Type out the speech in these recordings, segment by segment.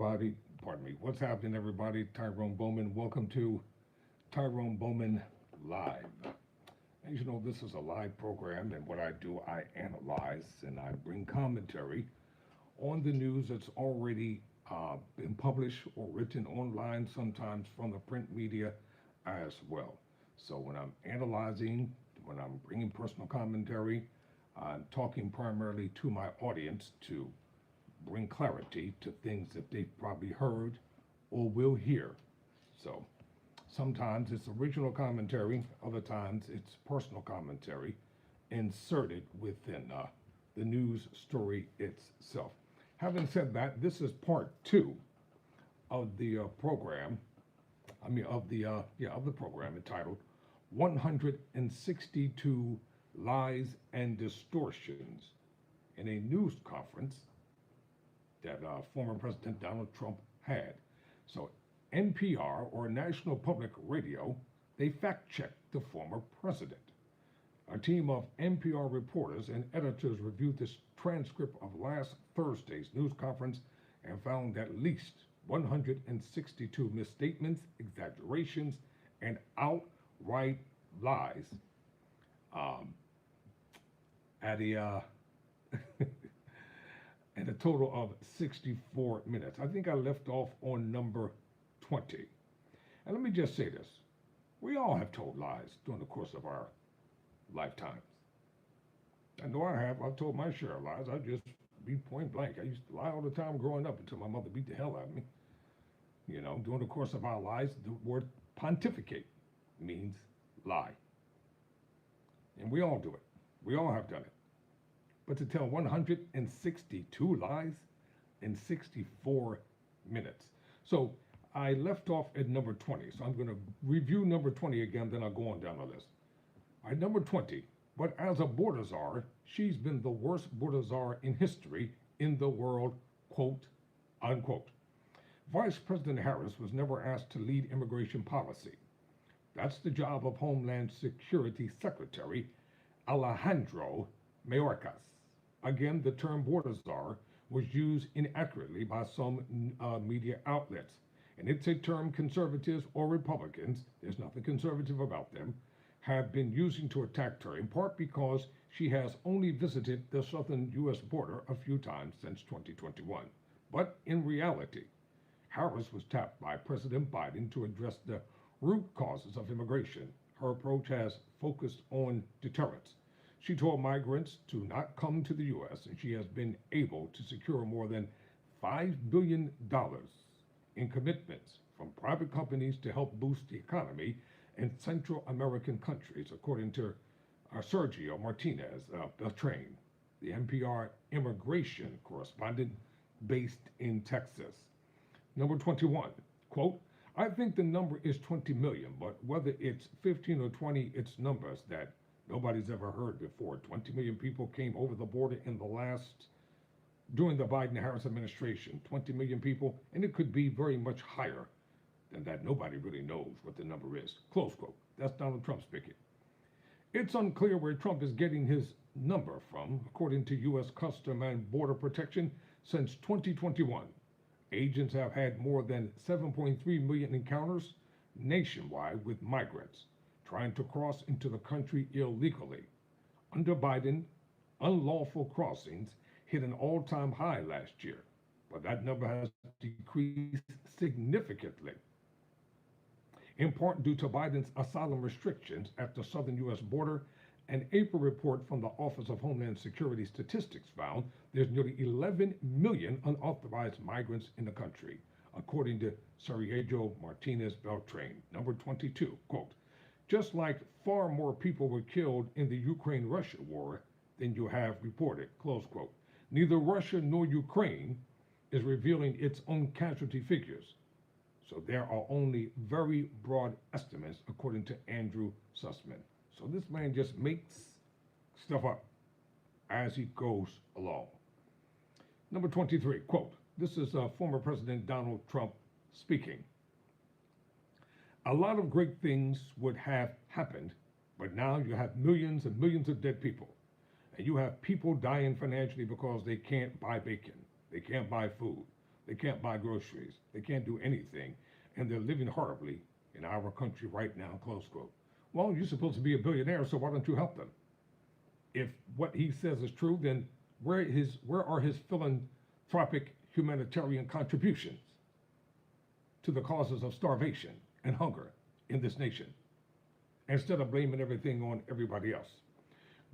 Everybody, pardon me. What's happening, everybody? Tyrone Bowman. Welcome to Tyrone Bowman Live. As you know, this is a live program, and what I do, I analyze and I bring commentary on the news that's already been published or written online, sometimes from the print media as well. So when I'm analyzing, when I'm bringing personal commentary, I'm talking primarily to my audience to bring clarity to things that they've probably heard or will hear. So sometimes it's original commentary, other times it's personal commentary inserted within the news story itself. Having said that, this is part two of the program. Of the program entitled 162 Lies and Distortions in a news conference that former President Donald Trump had. So NPR, or National Public Radio, they fact-checked the former president. A team of NPR reporters and editors reviewed this transcript of last Thursday's news conference and found at least 162 misstatements, exaggerations, and outright lies at a and a total of 64 minutes. I think I left off on number 20. And let me just say this. We all have told lies during the course of our lifetimes. I know I have. I've told my share of lies. I just be point blank. I used to lie all the time growing up until my mother beat the hell out of me. You know, during the course of our lives, the word pontificate means lie. And we all do it. We all have done it. But to tell 162 lies in 64 minutes. So I left off at number 20. So I'm going to review number 20 again, then I'll go on down the list. All right, number 20. But as a border czar, she's been the worst border czar in history in the world, quote, unquote. Vice President Harris was never asked to lead immigration policy. That's the job of Homeland Security Secretary Alejandro Mayorkas. Again, the term border czar was used inaccurately by some media outlets. And it's a term conservatives or Republicans, there's nothing conservative about them, have been using to attack her, in part because she has only visited the southern U.S. border a few times since 2021. But in reality, Harris was tapped by President Biden to address the root causes of immigration. Her approach has focused on deterrence. She told migrants to not come to the U.S., and she has been able to secure more than $5 billion in commitments from private companies to help boost the economy in Central American countries, according to Sergio Martinez Beltrain, the NPR immigration correspondent based in Texas. Number 21, quote, I think the number is 20 million, but whether it's 15 or 20, it's numbers that nobody's ever heard before. 20 million people came over the border during the Biden-Harris administration. 20 million people, and it could be very much higher than that. Nobody really knows what the number is. Close quote. That's Donald Trump speaking. It's unclear where Trump is getting his number from. According to U.S. Custom and Border Protection, since 2021, agents have had more than 7.3 million encounters nationwide with migrants trying to cross into the country illegally. Under Biden, unlawful crossings hit an all-time high last year, but that number has decreased significantly, in part due to Biden's asylum restrictions at the southern U.S. border. An April report from the Office of Homeland Security Statistics found there's nearly 11 million unauthorized migrants in the country, according to Sergio Martinez Beltrain. Number 22, quote, just like far more people were killed in the Ukraine-Russia war than you have reported, close quote. Neither Russia nor Ukraine is revealing its own casualty figures. So there are only very broad estimates, according to Andrew Sussman. So this man just makes stuff up as he goes along. Number 23, quote, this is former President Donald Trump speaking. A lot of great things would have happened, but now you have millions and millions of dead people. And you have people dying financially because they can't buy bacon. They can't buy food. They can't buy groceries. They can't do anything. And they're living horribly in our country right now, close quote. Well, you're supposed to be a billionaire, so why don't you help them? If what he says is true, then where are his philanthropic humanitarian contributions to the causes of starvation and hunger in this nation, instead of blaming everything on everybody else?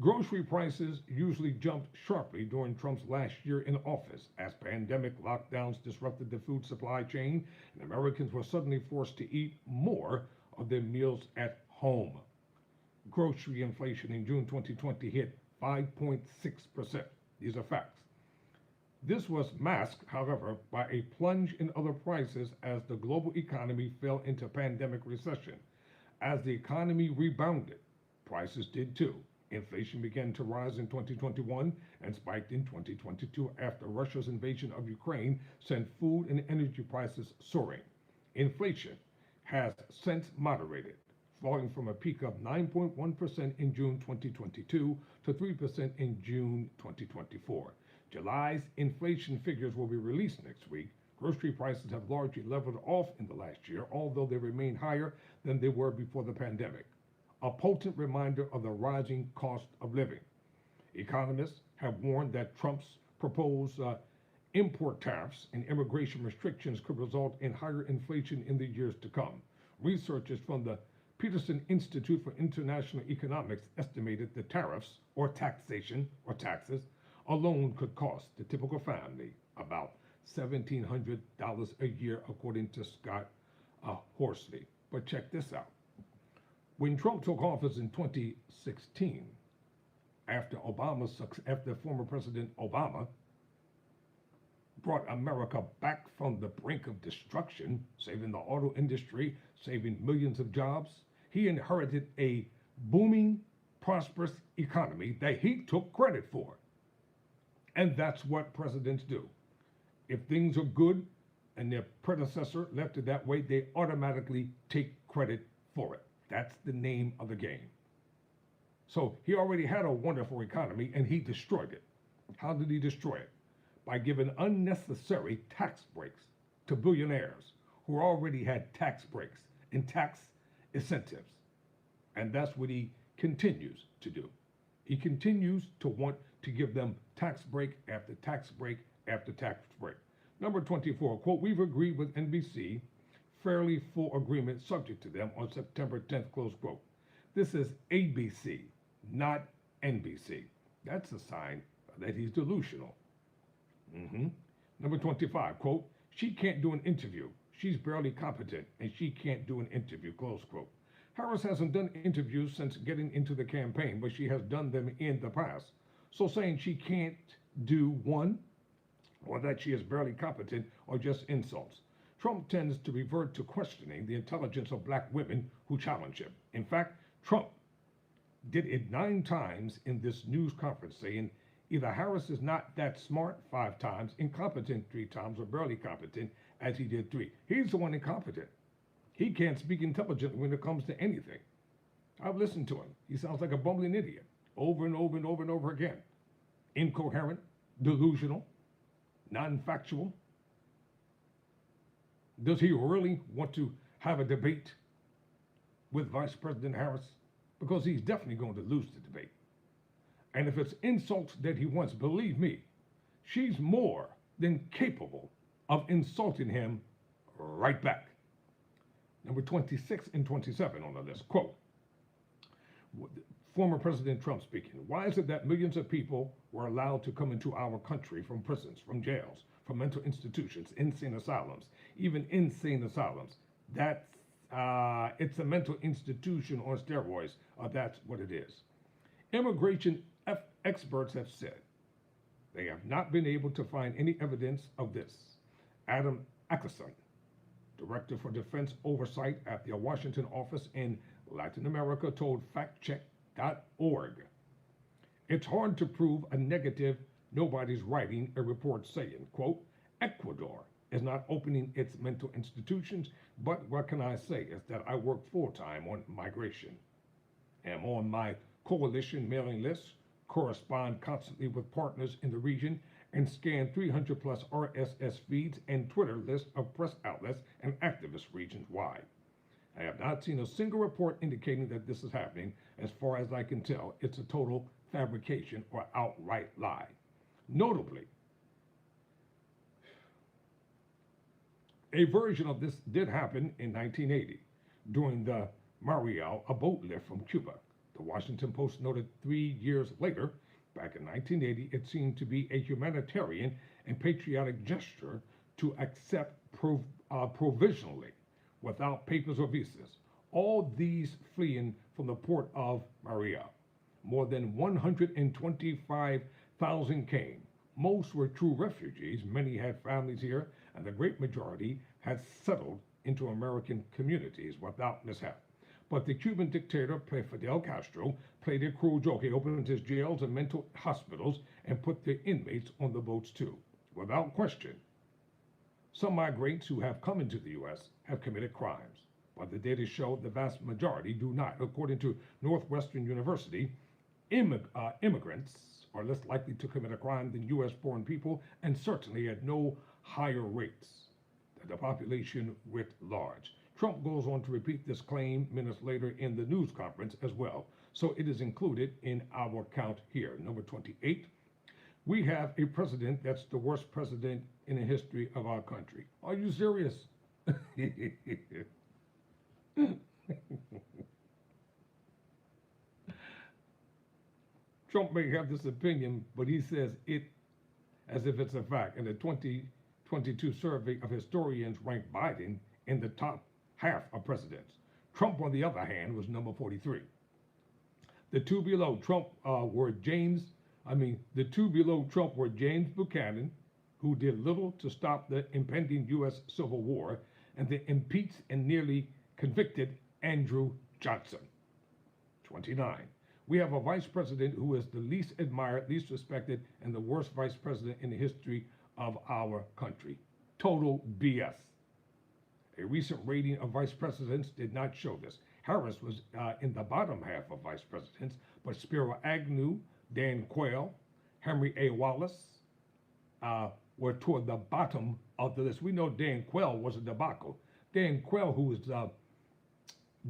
Grocery prices usually jumped sharply during Trump's last year in office as pandemic lockdowns disrupted the food supply chain and Americans were suddenly forced to eat more of their meals at home. Grocery inflation in June 2020 hit 5.6%. These are facts. This was masked, however, by a plunge in other prices as the global economy fell into pandemic recession. As the economy rebounded, prices did too. Inflation began to rise in 2021 and spiked in 2022 after Russia's invasion of Ukraine sent food and energy prices soaring. Inflation has since moderated, falling from a peak of 9.1% in June 2022 to 3% in June 2024. July's inflation figures will be released next week. Grocery prices have largely leveled off in the last year, although they remain higher than they were before the pandemic, a potent reminder of the rising cost of living. Economists have warned that Trump's proposed import tariffs and immigration restrictions could result in higher inflation in the years to come. Researchers from the Partisan Institute for International Economics estimated the tariffs, or taxation, or taxes, alone could cost the typical family about $1,700 a year, according to Scott Horsley. But check this out. When Trump took office in 2016, after former President Obama brought America back from the brink of destruction, saving the auto industry, saving millions of jobs, he inherited a booming, prosperous economy that he took credit for. And that's what presidents do. If things are good and their predecessor left it that way, they automatically take credit for it. That's the name of the game. So he already had a wonderful economy and he destroyed it. How did he destroy it? By giving unnecessary tax breaks to billionaires who already had tax breaks and tax incentives. And that's what he continues to do. He continues to want to give them tax break after tax break after tax break. Number 24, quote, we've agreed with NBC, fairly full agreement subject to them on September 10th, close quote. This is ABC, not NBC. That's a sign that he's delusional. Number 25, quote, she can't do an interview. She's barely competent and she can't do an interview, close quote. Harris hasn't done interviews since getting into the campaign, but she has done them in the past. So saying she can't do one, or that she is barely competent, are just insults. Trump tends to revert to questioning the intelligence of black women who challenge him. In fact, Trump did it 9 times in this news conference, saying either Harris is not that smart 5 times, incompetent 3 times, or barely competent, as he did 3. He's the one incompetent. He can't speak intelligently when it comes to anything. I've listened to him. He sounds like a bumbling idiot over and over and over and over again. Incoherent, delusional, non-factual. Does he really want to have a debate with Vice President Harris? Because he's definitely going to lose the debate. And if it's insults that he wants, believe me, she's more than capable of insulting him right back. Number 26 and 27 on the list, quote, former President Trump speaking, why is it that millions of people were allowed to come into our country from prisons, from jails, from mental institutions, insane asylums, even insane asylums? That's, it's a mental institution on steroids. That's what it is. Immigration experts have said they have not been able to find any evidence of this. Adam Ackerson, Director for Defense Oversight at the Washington office in Latin America, told factcheck.org. It's hard to prove a negative. Nobody's writing a report saying, quote, Ecuador is not opening its mental institutions, but what can I say is that I work full-time on migration. Am on my coalition mailing list, correspond constantly with partners in the region, and scanned 300 plus RSS feeds and Twitter lists of press outlets and activist regions wide. I have not seen a single report indicating that this is happening. As far as I can tell, it's a total fabrication or outright lie. Notably, a version of this did happen in 1980 during the Mariel, a boat lift from Cuba. The Washington Post noted 3 years later, back in 1980, it seemed to be a humanitarian and patriotic gesture to accept provisionally, without papers or visas, all these fleeing from the port of Mariel. More than 125,000 came. Most were true refugees. Many had families here, and the great majority had settled into American communities without mishap. But the Cuban dictator, Fidel Castro, played a cruel joke. He opened his jails and mental hospitals and put the inmates on the boats too. Without question, some migrants who have come into the U.S. have committed crimes, but the data show the vast majority do not. According to Northwestern University, immigrants are less likely to commit a crime than U.S.-born people, and certainly at no higher rates than the population writ large. Trump goes on to repeat this claim minutes later in the news conference as well, so it is included in our count here. Number 28, we have a president that's the worst president in the history of our country. Are you serious? Trump may have this opinion, but he says it as if it's a fact. And the 2022 survey of historians ranked Biden in the top half of presidents. Trump, on the other hand, was number 43. The two below Trump were James Buchanan, who did little to stop the impending U.S. Civil War, and the impeached and nearly convicted Andrew Johnson. 29. We have a vice president who is the least admired, least respected, and the worst vice president in the history of our country. Total BS. A recent rating of vice presidents did not show this. Harris was in the bottom half of vice presidents, but Spiro Agnew, Dan Quayle, Henry A. Wallace were toward the bottom of the list. We know Dan Quayle was a debacle. Dan Quayle, who was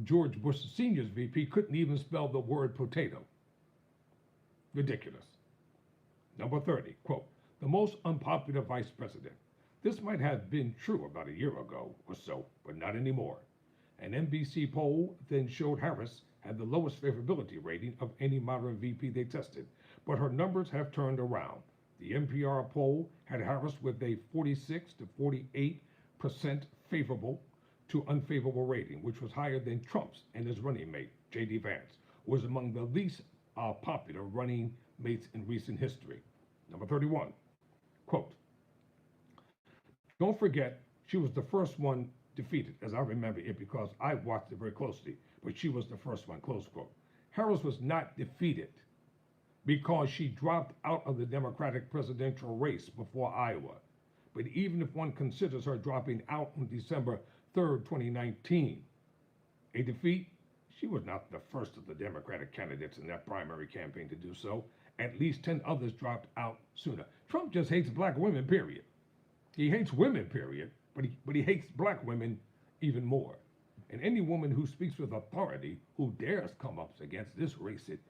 George Bush Sr.'s VP, couldn't even spell the word potato. Ridiculous. Number 30, quote, the most unpopular vice president. This might have been true about a year ago or so, but not anymore. An NBC poll then showed Harris had the lowest favorability rating of any modern VP they tested, but her numbers have turned around. The NPR poll had Harris with a 46 to 48% favorable to unfavorable rating, which was higher than Trump's and his running mate, J.D. Vance, who was among the least popular running mates in recent history. Number 31, quote, don't forget, she was the first one defeated, as I remember it, because I watched it very closely, but she was the first one, close quote. Harris was not defeated because she dropped out of the Democratic presidential race before Iowa. But even if one considers her dropping out on December 3rd, 2019, a defeat, she was not the first of the Democratic candidates in that primary campaign to do so. At least 10 others dropped out sooner. Trump just hates black women, period. He hates women, period, but he hates black women even more. And any woman who speaks with authority, who dares come up against this racist,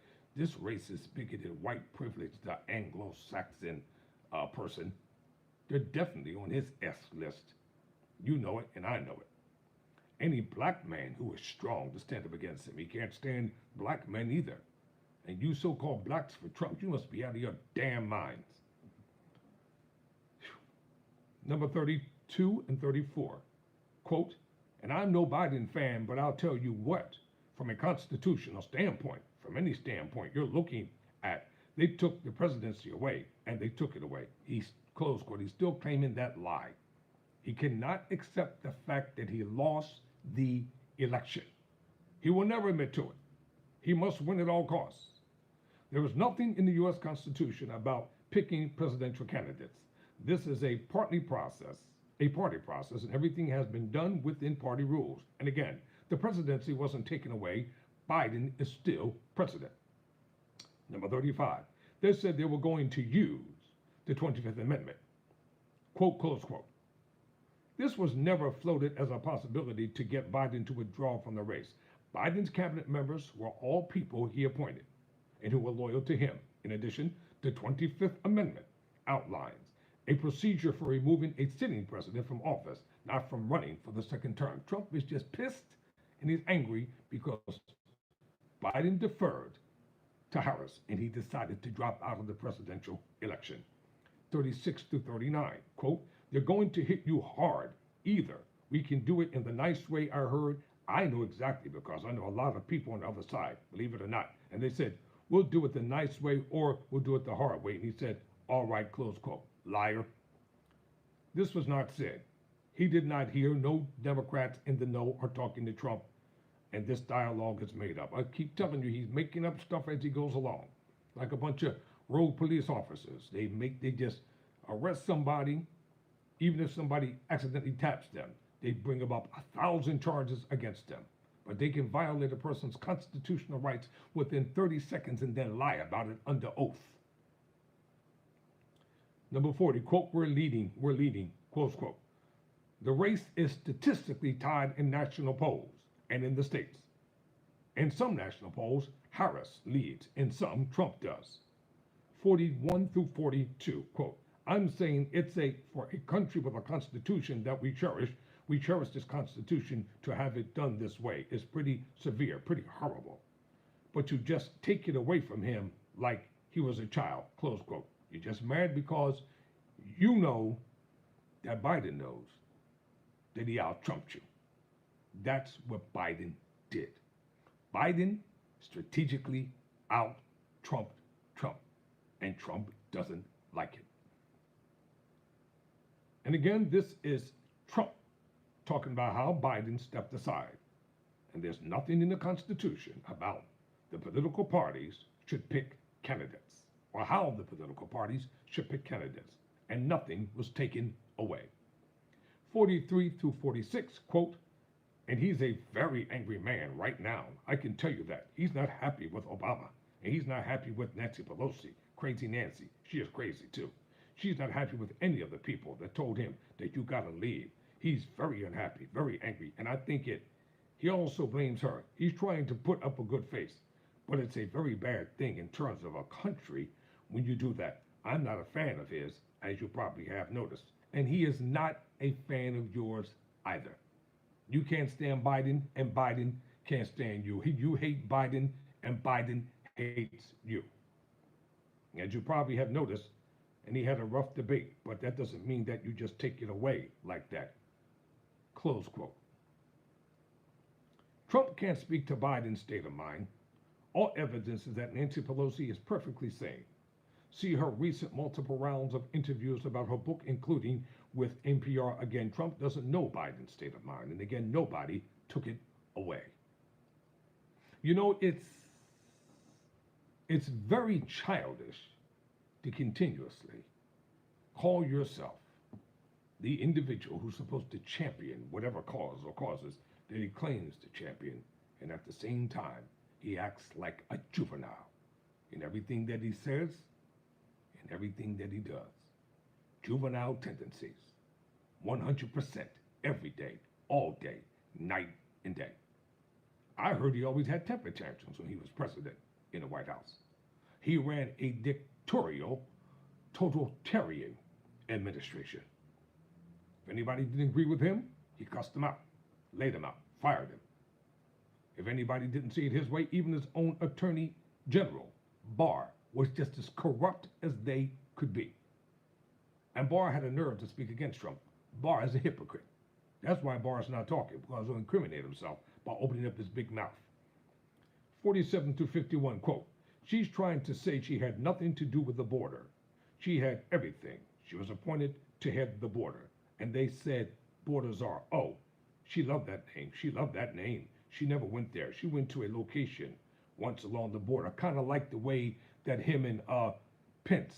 bigoted, white privileged Anglo-Saxon person, they're definitely on his S list. You know it, and I know it. Any black man who is strong to stand up against him. He can't stand black men either. And you so-called blacks for Trump, you must be out of your damn minds. Number 32 and 34, quote, and I'm no Biden fan, but I'll tell you what, from a constitutional standpoint, from any standpoint you're looking at, they took the presidency away, and they took it away. He's, close quote, he's still claiming that lie. He cannot accept the fact that he lost the election. He will never admit to it. He must win at all costs. There is nothing in the U.S. Constitution about picking presidential candidates. This is a party process, and everything has been done within party rules. And again, the presidency wasn't taken away. Biden is still president. Number 35, they said they were going to use the 25th Amendment. Quote, close quote. This was never floated as a possibility to get Biden to withdraw from the race. Biden's cabinet members were all people he appointed and who were loyal to him. In addition, the 25th Amendment outlines a procedure for removing a sitting president from office, not from running for the second term. Trump is just pissed and he's angry because Biden deferred to Harris and he decided to drop out of the presidential election. 36 through 39, quote, they're going to hit you hard. Either we can do it in the nice way I heard. I know exactly because I know a lot of people on the other side, believe it or not. And they said, we'll do it the nice way or we'll do it the hard way. And he said, all right, close quote. Liar. This was not said. He did not hear. No Democrats in the know are talking to Trump. And this dialogue is made up. I keep telling you, he's making up stuff as he goes along. Like a bunch of rogue police officers. They just arrest somebody, even if somebody accidentally taps them. They bring up 1,000 charges against them. But they can violate a person's constitutional rights within 30 seconds and then lie about it under oath. Number 40, quote, we're leading, close quote. The race is statistically tied in national polls and in the states. In some national polls, Harris leads. In some, Trump does. 41 through 42, quote, I'm saying for a country with a constitution that we cherish this constitution to have it done this way is pretty severe, pretty horrible. But to just take it away from him like he was a child, close quote. You're just mad because you know that Biden knows that he out-Trumped you. That's what Biden did. Biden strategically out-Trumped Trump, and Trump doesn't like it. And again, this is Trump talking about how Biden stepped aside. And there's nothing in the Constitution about the political parties should pick candidates or how the political parties should pick candidates. And nothing was taken away. 43 through 46, quote, and he's a very angry man right now. I can tell you that. He's not happy with Obama. And he's not happy with Nancy Pelosi. Crazy Nancy. She is crazy too. She's not happy with any of the people that told him that you gotta leave. He's very unhappy, very angry. And I think he also blames her. He's trying to put up a good face. But it's a very bad thing in terms of a country when you do that. I'm not a fan of his, as you probably have noticed. And he is not a fan of yours either. You can't stand Biden, and Biden can't stand you. You hate Biden, and Biden hates you. As you probably have noticed, and he had a rough debate, but that doesn't mean that you just take it away like that. Close quote. Trump can't speak to Biden's state of mind. All evidence is that Nancy Pelosi is perfectly sane. See her recent multiple rounds of interviews about her book, including with NPR. Again, Trump doesn't know Biden's state of mind. And again, nobody took it away. You know, it's very childish to continuously call yourself the individual who's supposed to champion whatever cause or causes that he claims to champion. And at the same time, he acts like a juvenile in everything that he says and everything that he does. Juvenile tendencies, 100% every day, all day, night and day. I heard he always had temper tantrums when he was president in the White House. He ran a dictatorial, totalitarian administration. If anybody didn't agree with him, he cussed them out, laid them out, fired them. If anybody didn't see it his way, even his own attorney general, Barr, was just as corrupt as they could be. And Barr had a nerve to speak against Trump. Barr is a hypocrite. That's why Barr is not talking, because he'll incriminate himself by opening up his big mouth. 47 through 51, quote, she's trying to say she had nothing to do with the border. She had everything. She was appointed to head the border. And they said, borders are, oh, she loved that name. She loved that name. She never went there. She went to a location once along the border, kind of like the way that him and Pence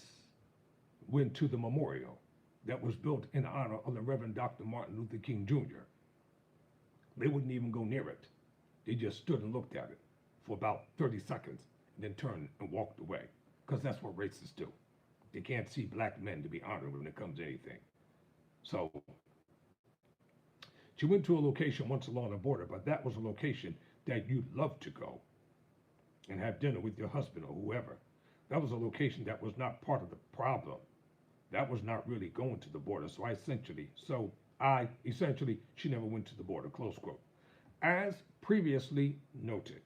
went to the memorial that was built in honor of the Reverend Dr. Martin Luther King Jr. They wouldn't even go near it. They just stood and looked at it for about 30 seconds and then turned and walked away, because that's what racists do. They can't see black men to be honored when it comes to anything. So she went to a location once along the border, but that was a location that you'd love to go and have dinner with your husband or whoever. That was a location that was not part of the problem. That was not really going to the border. She never went to the border, close quote. As previously noted,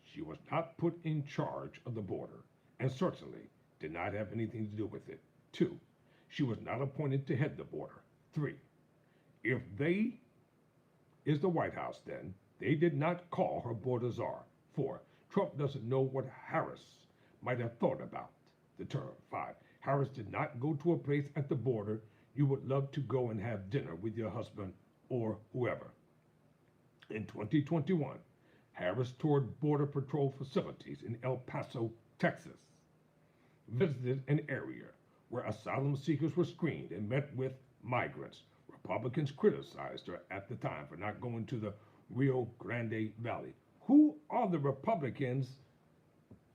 she was not put in charge of the border and certainly did not have anything to do with it. 2, she was not appointed to head the border. 3, if they is the White House, then they did not call her border czar. 4, Trump doesn't know what Harris might have thought about the term. 5, Harris did not go to a place at the border you would love to go and have dinner with your husband or whoever. In 2021, Harris toured Border Patrol facilities in El Paso, Texas, visited an area where asylum seekers were screened and met with migrants. Republicans criticized her at the time for not going to the Rio Grande Valley. Who are the Republicans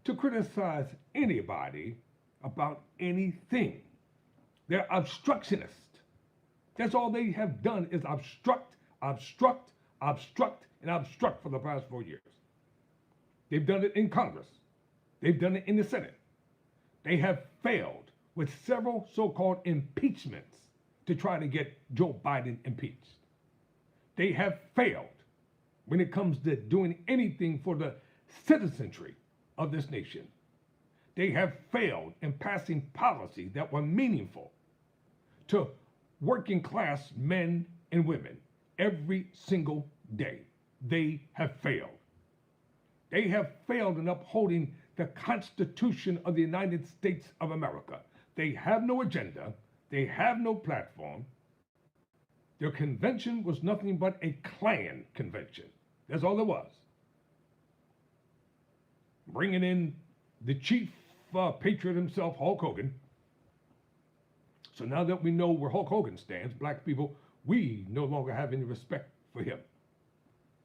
to criticize anybody about anything? They're obstructionists. That's all they have done is obstruct, obstruct, obstruct, and obstruct for the past 4 years. They've done it in Congress. They've done it in the Senate. They have failed with several so-called impeachments to try to get Joe Biden impeached. They have failed when it comes to doing anything for the citizenry of this nation. They have failed in passing policies that were meaningful to working class men and women every single day. They have failed. They have failed in upholding the Constitution of the United States of America. They have no agenda. They have no platform. Their convention was nothing but a Klan convention. That's all it was. Bringing in the chief patriot himself, Hulk Hogan. So now that we know where Hulk Hogan stands, black people, we no longer have any respect for him.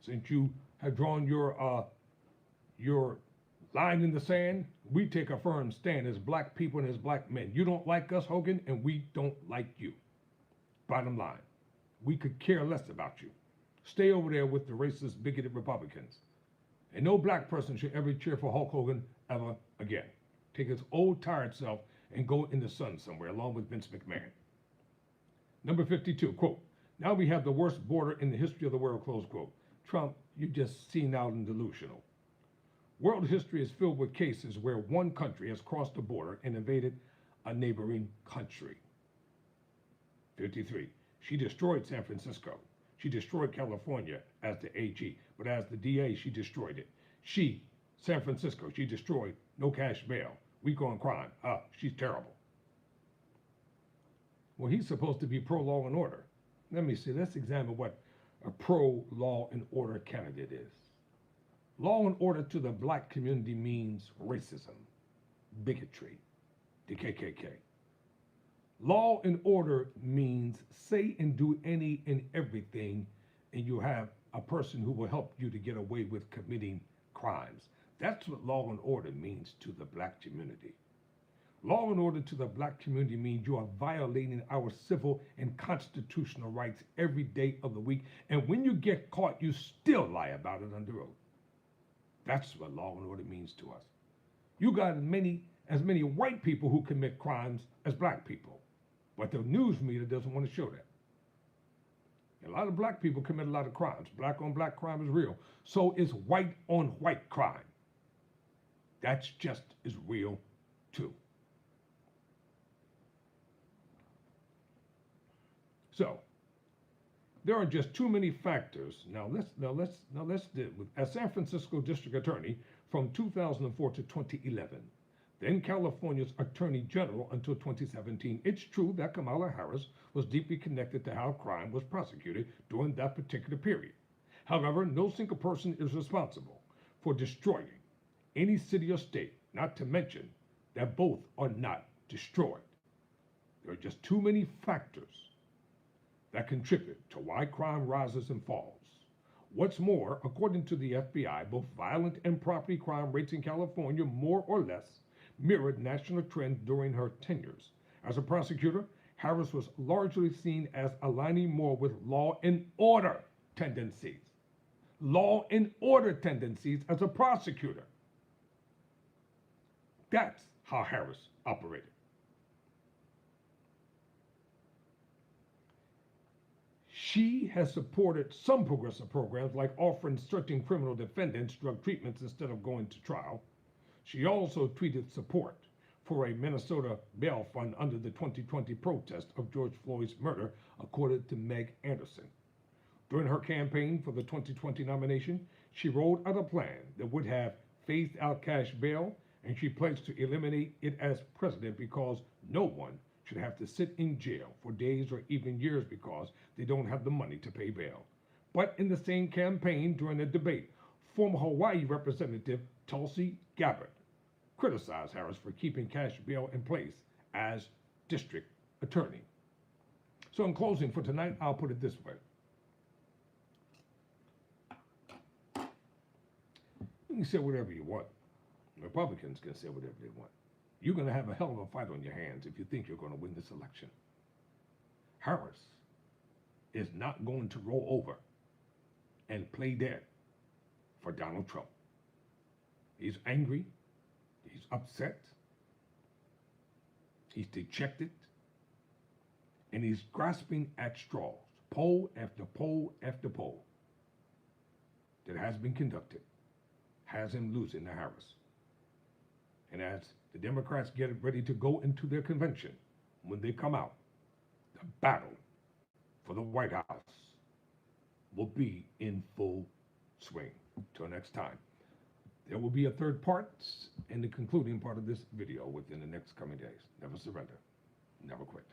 Since you have drawn your line in the sand, we take a firm stand as black people and as black men. You don't like us, Hogan, and we don't like you. Bottom line, we could care less about you. Stay over there with the racist, bigoted Republicans. And no black person should ever cheer for Hulk Hogan ever again. Take his old, tired self and go in the sun somewhere, along with Vince McMahon. Number 52, quote, now we have the worst border in the history of the world, close quote. Trump, you just senile and delusional. World history is filled with cases where one country has crossed the border and invaded a neighboring country. 53, she destroyed San Francisco. She destroyed California as the AG, but as the DA, she destroyed it. San Francisco, she destroyed, no cash bail, weak on crime. She's terrible. Well, he's supposed to be pro-law and order. Let me see, let's examine what a pro-law and order candidate is. Law and order to the black community means racism, bigotry, the KKK. Law and order means say and do any and everything, and you have a person who will help you to get away with committing crimes. That's what law and order means to the black community. Law and order to the black community means you are violating our civil and constitutional rights every day of the week, and when you get caught, you still lie about it under oath. That's what law and order means to us. You got as many white people who commit crimes as black people, but the news media doesn't want to show that. A lot of black people commit a lot of crimes. Black on black crime is real. So is white on white crime. That's just as real too. So there are just too many factors. Now let's deal with, as San Francisco District Attorney from 2004 to 2011, then California's Attorney General until 2017. It's true that Kamala Harris was deeply connected to how crime was prosecuted during that particular period. However, no single person is responsible for destroying any city or state, not to mention that both are not destroyed. There are just too many factors that contribute to why crime rises and falls. What's more, according to the FBI, both violent and property crime rates in California more or less mirrored national trends during her tenures. As a prosecutor, Harris was largely seen as aligning more with law and order tendencies. Law and order tendencies as a prosecutor. That's how Harris operated. She has supported some progressive programs like offering certain criminal defendants drug treatments instead of going to trial. She also tweeted support for a Minnesota bail fund under the 2020 protest of George Floyd's murder, according to Meg Anderson. During her campaign for the 2020 nomination, she rolled out a plan that would have phased out cash bail, and she pledged to eliminate it as president because no one should have to sit in jail for days or even years because they don't have the money to pay bail. But in the same campaign during the debate, former Hawaii Representative Tulsi Gabbard criticized Harris for keeping cash bail in place as district attorney. So in closing for tonight, I'll put it this way. You can say whatever you want. Republicans can say whatever they want. You're going to have a hell of a fight on your hands if you think you're going to win this election. Harris is not going to roll over and play dead for Donald Trump. He's angry. He's upset. He's dejected. And he's grasping at straws. Poll after poll after poll that has been conducted has him losing to Harris. And as the Democrats get ready to go into their convention, when they come out, the battle for the White House will be in full swing. Till next time. There will be a third part and the concluding part of this video within the next coming days. Never surrender. Never quit.